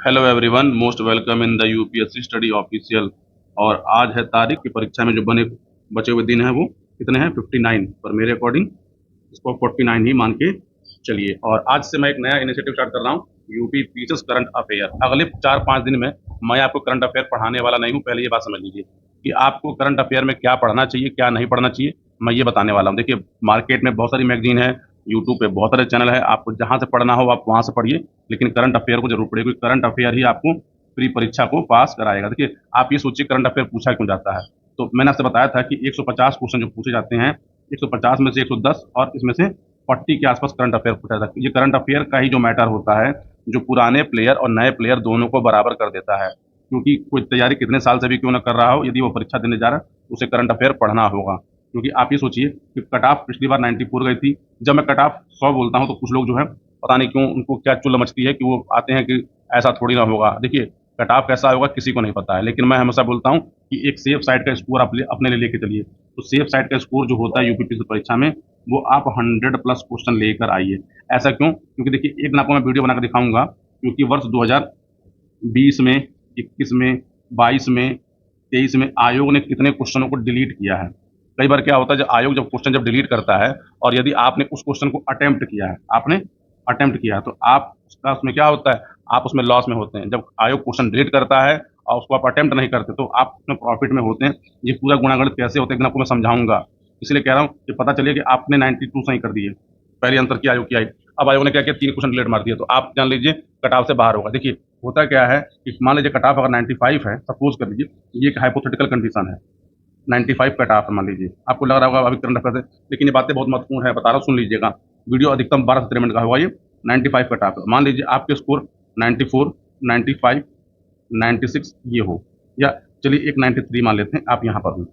Hello everyone, most welcome in the UPSC study official. और आज है तारीख की परीक्षा में जो बचे हुए दिन हैं वो कितने हैं? 59। पर मेरे अकॉर्डिंग इसको 49 ही मान के चलिए। और आज से मैं एक नया इनिशिएटिव स्टार्ट कर रहा हूँ, यूपी टीचर्स करंट अफेयर। अगले 4-5 दिन में मैं आपको करंट अफेयर पढ़ाने वाला नहीं हूँ। पहले ये बात समझ लीजिए कि आपको करंट अफेयर में क्या पढ़ना चाहिए, क्या नहीं पढ़ना चाहिए, मैं ये बताने वाला हूँ। देखिए, मार्केट में बहुत सारी मैगजीन है, यूट्यूब पे बहुत सारे चैनल है, आपको जहाँ से पढ़ना हो आप वहाँ से पढ़िए, लेकिन करंट अफेयर को जरूर पढ़िए, क्योंकि करंट अफेयर ही आपको प्री परीक्षा को पास कराएगा। देखिए, आप ये सोचिए करंट अफेयर पूछा क्यों जाता है। तो मैंने आपसे बताया था कि 150 क्वेश्चन जो पूछे जाते हैं, 150 में से 110 और इसमें से 40 के आसपास करंट अफेयर पूछा जाता है। ये करंट अफेयर का ही जो मैटर होता है, जो पुराने प्लेयर और नए प्लेयर दोनों को बराबर कर देता है। क्योंकि कोई तैयारी कितने साल से भी क्यों ना कर रहा हो, यदि वो परीक्षा देने जा रहा है उसे करंट अफेयर पढ़ना होगा। क्योंकि आप ये सोचिए कि कट ऑफ पिछली बार 94 गई थी। जब मैं कट ऑफ 100 बोलता हूँ तो कुछ लोग जो है पता नहीं क्यों उनको क्या चुल मचती है कि वो आते हैं कि ऐसा थोड़ी ना होगा। देखिए, कट ऑफ कैसा होगा किसी को नहीं पता है, लेकिन मैं हमेशा बोलता हूँ कि एक सेफ साइड का स्कोर आप अपने लिए लेके चलिए। तो सेफ साइड का स्कोर जो होता है यूपीपीएससी परीक्षा में, वो आप 100+ क्वेश्चन लेकर आइए। ऐसा क्यों? क्योंकि देखिए, एक दिन आपको मैं वीडियो बनाकर दिखाऊंगा, क्योंकि वर्ष 2020 में, 21 में, 22 में, 23 में आयोग ने कितने क्वेश्चनों को डिलीट किया है। कई बार क्या होता है, जब आयोग क्वेश्चन जब डिलीट करता है और यदि आपने उस क्वेश्चन को अटेम्प्ट किया है, तो आप उसका उसमें क्या होता है, आप उसमें लॉस में होते हैं। जब आयोग क्वेश्चन डिलीट करता है और उसको आप अटेम्प्ट नहीं करते तो आप उसमें प्रॉफिट में होते हैं। ये पूरा गुणागणित कैसे होता है, एक दिन आपको मैं समझाऊंगा। इसलिए कह रहा हूँ कि पता चलिए कि आपने 92 सही कर दिए, पहले अंतर की आयोग की आई। अब आयोग ने क्या किया, 3 क्वेश्चन डिलीट मार दिया, तो आप जान लीजिए कटाव से बाहर होगा। देखिए, होता क्या है कि मान लीजिए कटाव अगर 95 है, सपोज कर लीजिए, ये एक हाइपोथेटिकल कंडीशन है, 95 कटाव मान लीजिए, आपको लग रहा होगा अभी करंट अफेयर से, लेकिन ये बातें बहुत महत्वपूर्ण है, बता रहा हूँ, सुन लीजिएगा। वीडियो अधिकतम 12 से 13 मिनट का होगा। ये 95 कटाव, मान लीजिए आपके स्कोर 94, 95, 96 ये हो, या चलिए एक 93 मान लेते हैं, आप यहाँ पर हो।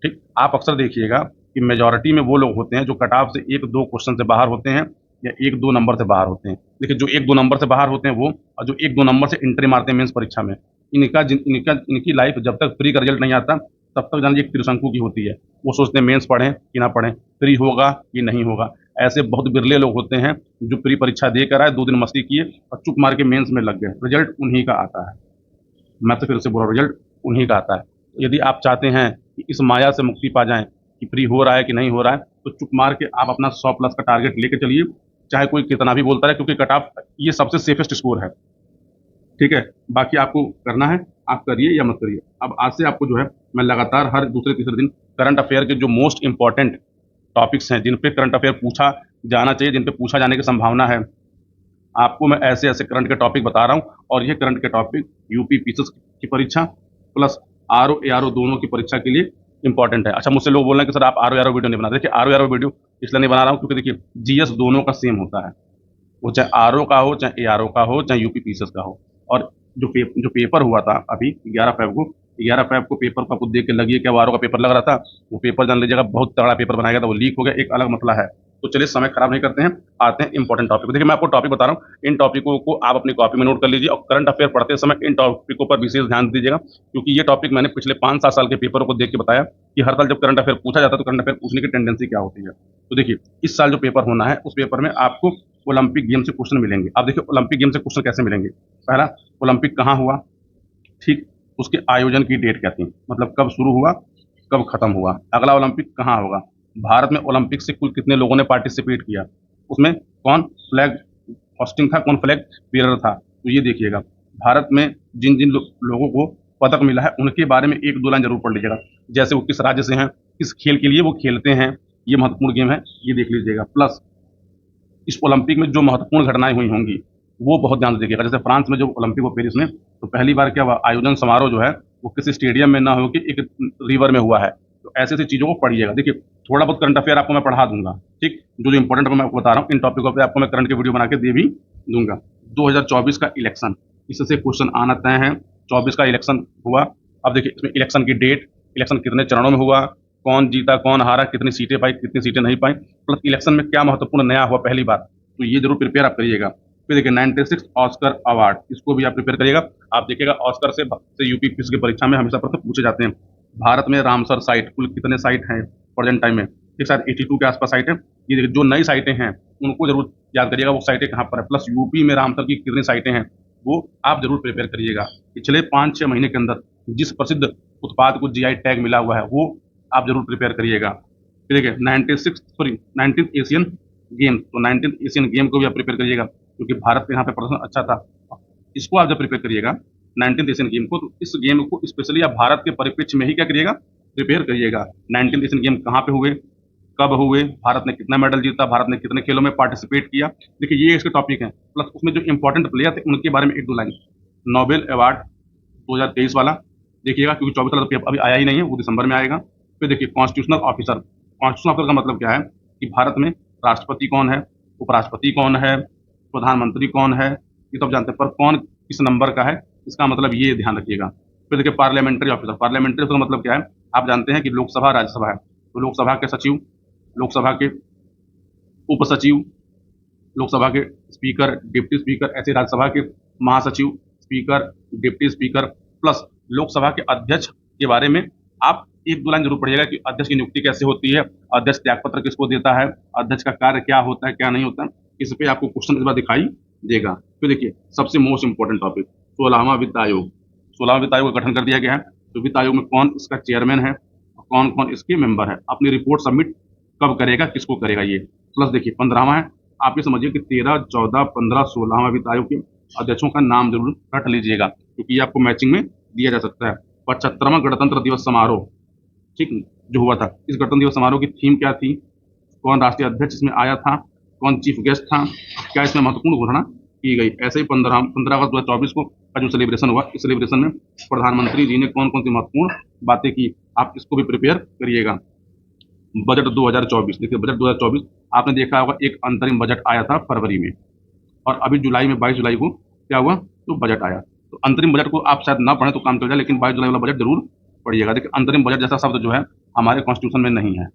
ठीक, आप अक्सर देखिएगा कि मेजॉरिटी में वो लोग होते हैं जो कट ऑफ से 1-2 क्वेश्चन से बाहर होते हैं, या 1-2 नंबर से बाहर होते हैं। देखिए, जो 1-2 नंबर से बाहर होते हैं वो, और जो 1-2 नंबर से एंट्री मारते हैं मेंस परीक्षा में, इनकी लाइफ जब तक फ्री का रिजल्ट नहीं आता तब तक जान लीजिए त्रिशंकु की होती है। वो सोचते हैं मेंस पढ़ें कि ना पढ़ें, फ्री होगा कि नहीं होगा। ऐसे बहुत बिरले लोग होते हैं जो प्री परीक्षा देकर आए, 2 दिन मस्ती किए और चुप मार के मेंस में लग गए, रिजल्ट उन्हीं का आता है। मैं तो फिर से बोल रहा हूँ, रिजल्ट उन्हीं का आता है। तो यदि आप चाहते हैं कि इस माया से मुक्ति पा जाएं कि फ्री हो रहा है कि नहीं हो रहा है, तो चुप मार के आप अपना 100+ का टारगेट लेके चलिए, चाहे कोई कितना भी बोलता रहे, क्योंकि कट ऑफ ये सबसे सेफेस्ट स्कोर है। ठीक है, बाकी आपको करना है, आप करिए या मत करिए। अब आज से आपको जो है, मैं लगातार हर दूसरे तीसरे दिन करंट अफेयर के जो मोस्ट इंपॉर्टेंट टॉपिक्स हैं, जिन पे करंट अफेयर पूछा जाना चाहिए, जिन पे पूछा जाने की संभावना है, आपको मैं ऐसे ऐसे करंट के टॉपिक बता रहा हूँ। और ये करंट के टॉपिक यूपी पीसीएस की परीक्षा प्लस आरओ एआरओ दोनों की परीक्षा के लिए इंपॉर्टेंट है। अच्छा, मुझसे लोग बोल रहे हैं कि सर आप आरओ एआरओ वीडियो नहीं बना। देखिए, आरओ एआरओ वीडियो इसलिए नहीं बना रहा हूँ क्योंकि देखिए, जीएस दोनों का सेम होता है, वो चाहे आरओ का हो, चाहे एआरओ का हो, चाहे यूपी पीसीएस का हो। और जो पेपर हुआ था अभी 11 फरवरी को, 11 फरवरी को पेपर को आपको देख के लगिए कि आरओ का पेपर लग रहा था, वो पेपर जान लीजिएगा बहुत तगड़ा पेपर बनाया गया था, वो लीक हो गया, एक अलग मसला है। तो चलिए, समय खराब नहीं करते हैं, आते हैं इंपॉर्टेंट टॉपिक। देखिए, मैं आपको टॉपिक बता रहा हूँ, इन टॉपिकों को आप अपनी कॉपी में नोट कर लीजिए, और करंट अफेयर पढ़ते समय इन टॉपिकों पर विशेष ध्यान दीजिएगा, क्योंकि ये टॉपिक मैंने पिछले 5-7 साल के पेपरों को देख के बताया कि हर साल जब करंट अफेयर पूछा जाता है तो करंट अफेयर पूछने की टेंडेंसी क्या होती है। तो देखिए, इस साल जो पेपर होना है उस पेपर में आपको ओलंपिक गेम से क्वेश्चन मिलेंगे। अब देखिए, ओलंपिक गेम से क्वेश्चन कैसे मिलेंगे। पहला, ओलंपिक कहाँ हुआ, ठीक, उसके आयोजन की डेट क्या थी, मतलब कब शुरू हुआ, कब खत्म हुआ। अगला, ओलंपिक कहाँ होगा, भारत में ओलंपिक से कुल कितने लोगों ने पार्टिसिपेट किया, उसमें कौन फ्लैग होस्टिंग था, कौन फ्लैग बेयरर था। तो ये देखिएगा, भारत में जिन जिन लोगों को पदक मिला है उनके बारे में 1-2 लाइन जरूर पढ़ लीजिएगा, जैसे वो किस राज्य से हैं, किस खेल के लिए वो खेलते हैं, ये महत्वपूर्ण गेम है, ये देख लीजिएगा। प्लस इस ओलंपिक में जो महत्वपूर्ण घटनाएं हुई होंगी वो बहुत ध्यान से देखिएगा। जैसे फ्रांस में जो ओलंपिक हुआ पेरिस में, तो पहली बार क्या हुआ, आयोजन समारोह जो है वो किसी स्टेडियम में ना हो कि एक रिवर में हुआ है। तो ऐसी ऐसी चीज़ों को पढ़िएगा। देखिए, थोड़ा बहुत करंट अफेयर आपको मैं पढ़ा दूंगा, ठीक, जो जो इंपॉर्टेंट मैं आपको बता रहा हूँ, इन टॉपिकों पे आपको मैं करंट की वीडियो बना के दे भी दूंगा। 2024 का इलेक्शन, इससे क्वेश्चन आना तय है। 24 का इलेक्शन हुआ। अब देखिए, इसमें इलेक्शन की डेट, इलेक्शन कितने चरणों में हुआ, कौन जीता कौन हारा, कितनी सीटें पाई कितनी सीटें नहीं पाई, प्लस इलेक्शन में क्या महत्वपूर्ण नया हुआ पहली बार, तो ये जरूर प्रिपेयर आप करिएगा। फिर देखिए, 96 ऑस्कर अवार्ड, इसको भी आप प्रिपेयर करिएगा। आप देखिएगा, ऑस्कर से यूपी की परीक्षा में हमेशा प्रश्न पूछे जाते हैं। भारत में रामसर साइट कुल कितने साइट हैं प्रेजेंट टाइम में, एक साथ 82 के आसपास साइट है। ये देखिए, जो नई साइटें हैं उनको जरूर याद करिएगा, वो साइटें कहाँ पर है। प्लस यूपी में रामसर की कितनी साइटें हैं, वो आप जरूर प्रिपेयर करिएगा। पिछले 5-6 महीने के अंदर जिस प्रसिद्ध उत्पाद को जीआई टैग मिला हुआ है वो आप जरूर प्रिपेयर करिएगा। फिर देखिए 19th एशियन गेम, तो 19th एशियन गेम को भी आप प्रिपेयर करिएगा क्योंकि भारत का यहाँ पे प्रदर्शन अच्छा था। इसको आप जब प्रिपेयर करिएगा 19th एशियन गेम को, तो इस गेम को स्पेशली आप भारत के परिप्रेक्ष्य में ही क्या करिएगा, प्रिपेयर करिएगा। 19th एशियन गेम कहाँ पे हुए, कब हुए, भारत ने कितना मेडल जीता, भारत ने कितने खेलों में पार्टिसिपेट किया, देखिए ये इसके टॉपिक हैं। प्लस उसमें जो इंपॉर्टेंट प्लेयर थे उनके बारे में एक दो लाइन। नोबेल अवार्ड 2023 वाला देखिएगा क्योंकि 24 वाला तो अभी आया ही नहीं है, वो दिसंबर में आएगा। फिर देखिए कॉन्स्टिट्यूशनल ऑफिसर, कॉन्स्टिट्यूशनल ऑफिसर का मतलब क्या है कि भारत में राष्ट्रपति कौन है, उपराष्ट्रपति कौन है, प्रधानमंत्री कौन है, ये तो आप जानते हैं, पर कौन किस नंबर का है, इसका मतलब ये ध्यान रखिएगा। फिर देखिए पार्लियामेंट्री ऑफिसर, पार्लियामेंट्री ऑफिसर का मतलब क्या है, आप जानते हैं कि लोकसभा राज्यसभा है, तो लोकसभा के सचिव, लोकसभा के उप सचिव, लोकसभा के स्पीकर, डिप्टी स्पीकर, ऐसे राज्यसभा के महासचिव, speaker, deputy speaker, plus Lok Sabha के अध्यक्ष के बारे में आप एक दो लाइन जरूर पढ़िएगा कि अध्यक्ष की नियुक्ति कैसे होती है, अध्यक्ष त्यागपत्र किसको देता है, अध्यक्ष का कार्य क्या होता है क्या नहीं होता है, इस पे आपको क्वेश्चन इस बार दिखाई देगा। फिर देखिए सबसे मोस्ट इंपॉर्टेंट टॉपिक 16वां वित्त आयोग, 16वां वित्त आयोग का गठन कर दिया गया है। तो वित्त आयोग में कौन इसका चेयरमैन है, कौन कौन इसके मेंबर है, अपनी रिपोर्ट सबमिट कब करेगा, किसको करेगा ये। प्लस देखिए 15वां है, आप ये समझिए कि 13, 14, 15, 16वां वित्त आयोग के अध्यक्षों का नाम जरूर रट लीजिएगा क्योंकि ये आपको मैचिंग में दिया जा सकता है। 75वां गणतंत्र दिवस समारोह, ठीक, जो हुआ था, इस गणतंत्र दिवस समारोह की थीम क्या थी, कौन राष्ट्रीय अध्यक्ष इसमें आया था, कौन चीफ गेस्ट था, क्या इसमें महत्वपूर्ण घोषणा की गई। ऐसे ही 15 अगस्त 2024 को का जो सेलिब्रेशन हुआ, इस सेलिब्रेशन में प्रधानमंत्री जी ने कौन कौन सी महत्वपूर्ण बातें की, आप इसको भी प्रिपेयर करिएगा। बजट 2024, देखिए बजट 2024 आपने देखा होगा, एक अंतरिम बजट आया था फरवरी में, और अभी जुलाई में 22 जुलाई को क्या हुआ, तो बजट आया। तो अंतरिम बजट को आप शायद ना पढ़ें तो काम चल जाए, लेकिन 22 जुलाई वाला बजट जरूर पढ़िएगा। देखिए अंतरिम बजट जैसा शब्द जो है हमारे कॉन्स्टिट्यूशन में नहीं है,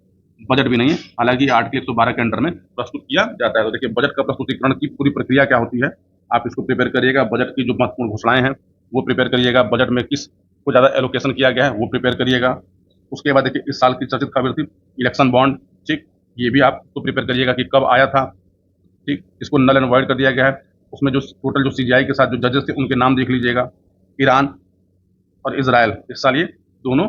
बजट भी नहीं है, हालांकि आर्टिकल 112 के अंडर में प्रस्तुत किया जाता है। तो देखिए बजट का प्रस्तुतिकरण की पूरी प्रक्रिया क्या होती है, आप इसको प्रिपेयर करिएगा। बजट की जो महत्वपूर्ण घोषणाएं हैं वो प्रिपेयर करिएगा, बजट में किस को ज़्यादा एलोकेशन किया गया है वो प्रिपेयर करिएगा। उसके बाद देखिए इस साल की चर्चित खबर थी इलेक्शन बॉन्ड, ठीक, ये भी आप तो प्रिपेयर करिएगा कि कब आया था, ठीक, इसको नल एंड वॉइड कर दिया गया है। उसमें जो टोटल जो सीजीआई के साथ जो जजेस थे उनके नाम देख लीजिएगा। ईरान और इजराइल इस साल ये दोनों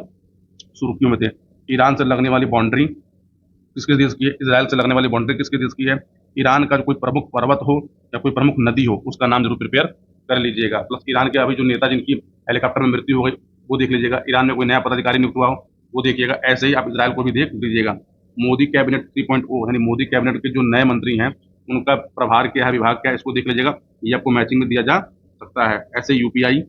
सुर्खियों में थे। ईरान से लगने वाली बाउंड्री किसके देश की है, इसराइल से लगने वाली बाउंड्री किसके देश की है, ईरान का जो कोई प्रमुख पर्वत हो या कोई प्रमुख नदी हो उसका नाम जरूर प्रिपेयर कर लीजिएगा। प्लस ईरान के अभी जो नेता जिनकी हेलीकॉप्टर में मृत्यु हो गई वो देख लीजिएगा। ईरान में कोई नया पदाधिकारी नियुक्त हुआ हो वो देखिएगा। ऐसे ही आप इसराइल को भी देख लीजिएगा। मोदी कैबिनेट 3.0 यानी मोदी कैबिनेट के जो नए मंत्री हैं उनका प्रभार क्या है, विभाग क्या है, इसको देख लीजिएगा, ये आपको मैचिंग में दिया जा सकता है। ऐसे यूपीआई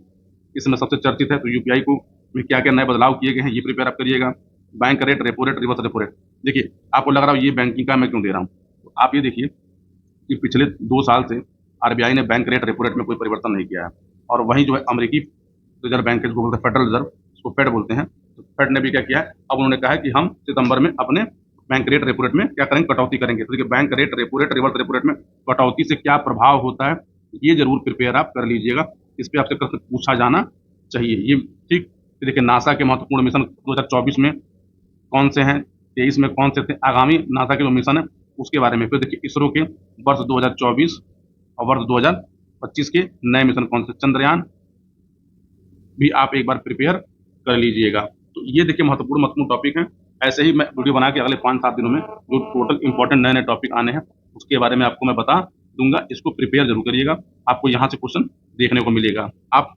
इसमें सबसे चर्चित है, तो यूपीआई को में क्या क्या नए बदलाव किए गए हैं ये प्रिपेयर आप करिएगा। Bank rate, repo rate, reverse repo rate, देखिए आपको लग रहा है ये बैंकिंग का मैं क्यों दे रहा हूँ, तो आप ये देखिए कि पिछले 2 साल से आरबीआई ने बैंक रेट, रेपो रेट में कोई परिवर्तन नहीं किया है। और वहीं जो है अमेरिकी रिजर्व बैंक है जिसको बोलते हैं फेडरल रिजर्व, उसको फेड बोलते हैं, तो फेड ने भी क्या किया है, अब उन्होंने कहा है कि हम सितंबर में अपने बैंक रेट, रेपो रेट में क्या करेंगे, कटौती करेंगे। तो देखिए bank rate, repo rate, reverse repo rate में कटौती से क्या प्रभाव होता है ये जरूर प्रिपेयर आप कर लीजिएगा। इस पर आपसे प्रश्न पूछा जाना चाहिए ये, ठीक। तो देखिए नासा के महत्वपूर्ण मिशन 2024 में कौन से हैं, 23 में कौन से थे, आगामी नासा के जो मिशन है उसके बारे में। फिर देखिए इसरो के वर्ष 2024 और वर्ष 2025 के नए मिशन कौन से, चंद्रयान भी आप एक बार प्रिपेयर कर लीजिएगा। तो ये देखिए महत्वपूर्ण महत्वपूर्ण टॉपिक हैं। ऐसे ही मैं वीडियो बना के अगले 5-7 दिनों में जो टोटल इंपॉर्टेंट नए नए टॉपिक आने हैं उसके बारे में आपको मैं बता दूंगा, इसको प्रिपेयर जरूर करिएगा। आपको यहाँ से क्वेश्चन देखने को मिलेगा। आप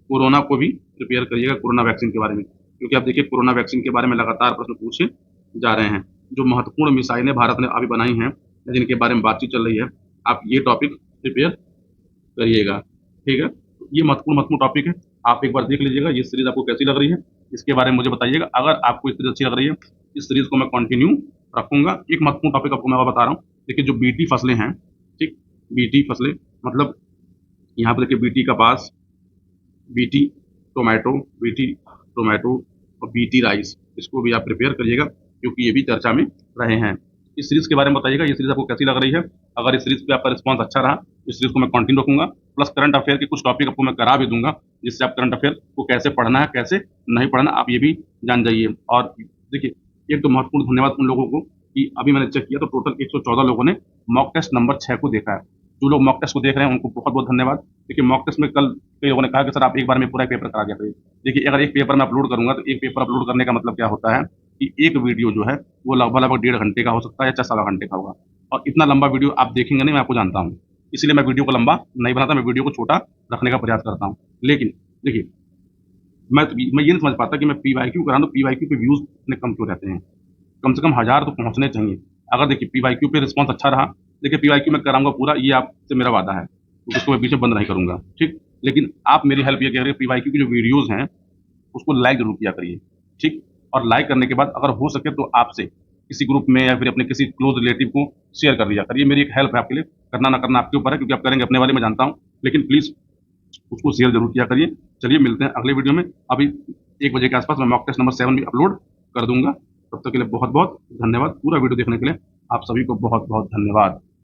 कोरोना को भी प्रिपेयर करिएगा, कोरोना वैक्सीन के बारे में, क्योंकि आप देखिए कोरोना वैक्सीन के बारे में लगातार प्रश्न पूछे जा रहे हैं। जो महत्वपूर्ण मिसाइलें भारत ने अभी बनाई हैं जिनके बारे में बातचीत चल रही है, आप ये टॉपिक प्रिपेयर करिएगा, ठीक है। तो ये महत्वपूर्ण महत्वपूर्ण टॉपिक है, आप एक बार देख लीजिएगा। ये सीरीज आपको कैसी लग रही है इसके बारे में मुझे बताइएगा। अगर आपको ये सीरीज अच्छी लग रही है इस सीरीज को मैं कंटिन्यू रखूंगा। एक महत्वपूर्ण टॉपिक आपको मैं और बता रहा हूँ, देखिए जो बीटी फसलें हैं, ठीक, बीटी फसलें मतलब यहाँ पर देखिए बीटी कपास, बीटी टोमेटो और बीटी राइस, इसको भी आप प्रिपेयर करिएगा क्योंकि ये भी चर्चा में रहे हैं। इस सीरीज के बारे में बताइएगा ये सीरीज आपको कैसी लग रही है। अगर इस सीरीज पे आपका रिस्पांस अच्छा रहा इस सीरीज को मैं कंटिन्यू रखूंगा। प्लस करंट अफेयर के कुछ टॉपिक आपको मैं करा भी दूंगा जिससे आप करंट अफेयर को कैसे पढ़ना है कैसे नहीं पढ़ना आप ये भी जान जाइए। और देखिए एक तो महत्वपूर्ण धन्यवाद उन लोगों को कि अभी मैंने चेक किया तो टोटल 114 लोगों ने मॉक टेस्ट नंबर 6 को देखा है। जो लोग मॉक टेस्ट को देख रहे हैं उनको बहुत बहुत धन्यवाद। देखिए मॉक टेस्ट में कल कई लोगों ने कहा कि सर आप एक बार में पूरा पेपर करा दिया करिए। देखिए अगर एक पेपर मैं अपलोड करूंगा तो एक पेपर अपलोड करने का मतलब क्या होता है कि एक वीडियो जो है वो लगभग लगभग 1.5 घंटे का हो सकता है या 4 सवा घंटे का होगा। और इतना लंबा वीडियो आप देखेंगे नहीं, मैं आपको जानता हूँ। इसलिए मैं वीडियो को लंबा नहीं बनाता, मैं वीडियो को छोटा रखने का प्रयास करता हूँ। लेकिन देखिए मैं ये नहीं समझ पाता कि मैं पीवाईक्यू करा दूं, पीवाईक्यू पे व्यूज इतने कम क्यों रहते हैं? कम से कम 1000 तो पहुंचने चाहिए। अगर देखिए पीवाईक्यू पे रिस्पॉन्स अच्छा रहा, देखिए पीवाईक्यू मैं कराऊंगा पूरा, ये आपसे मेरा वादा है, तो उसको मैं पीछे बंद नहीं करूंगा, ठीक। लेकिन आप मेरी हेल्प ये करिए, पीवाईक्यू की जो वीडियोज हैं उसको लाइक जरूर किया करिए, ठीक। और लाइक करने के बाद अगर हो सके तो आपसे किसी ग्रुप में या फिर अपने किसी क्लोज रिलेटिव को शेयर कर दिया करिए। मेरी एक हेल्प है आपके लिए, करना ना करना आपके ऊपर है, क्योंकि आप करेंगे अपने वाले में जानता हूँ, लेकिन प्लीज उसको शेयर जरूर किया करिए। चलिए मिलते हैं अगले वीडियो में। अभी 1 बजे के आसपास मैं मॉक टेस्ट नंबर 7 भी अपलोड कर दूंगा। तब तक के लिए बहुत बहुत धन्यवाद। पूरा वीडियो देखने के लिए आप सभी को बहुत बहुत धन्यवाद।